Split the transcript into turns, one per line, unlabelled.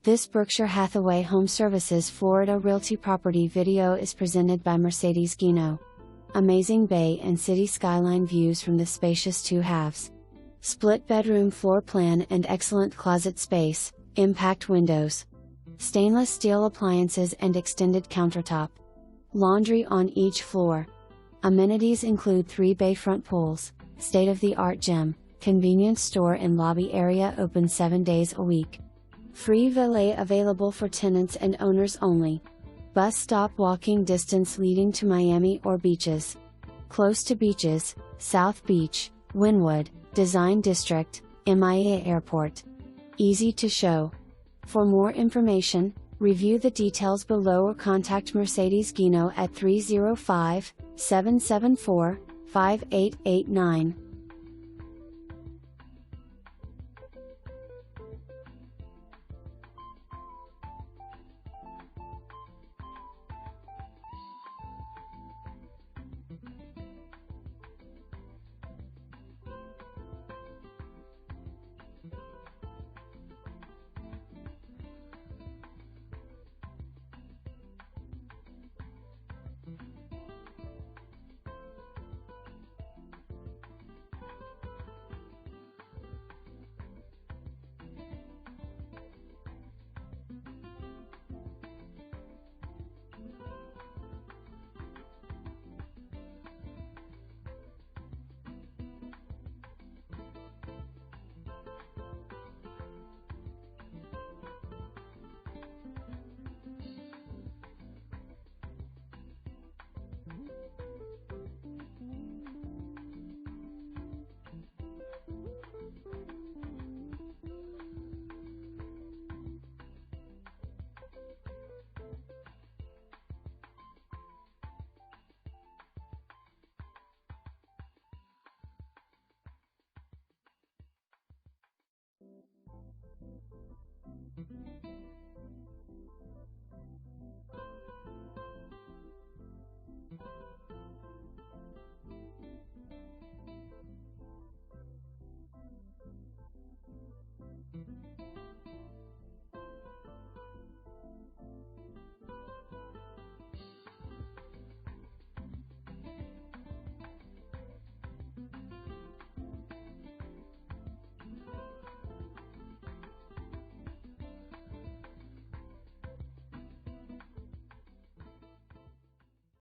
This Berkshire Hathaway HomeServices Florida Realty property video is presented by Mercedes Guinot. Amazing bay and city skyline views from the spacious 2 halves. Split bedroom floor plan and excellent closet space, impact windows. Stainless steel appliances and extended countertop. Laundry on each floor. Amenities include 3 bayfront pools, state-of-the-art gym, convenience store and lobby area open 7 days a week. Free valet available for tenants and owners only. Bus stop walking distance leading to Miami or beaches. Close to beaches, South Beach, Wynwood, Design District, MIA Airport. Easy to show. For more information, review the details below or contact Mercedes Guinot at 305-774-5889.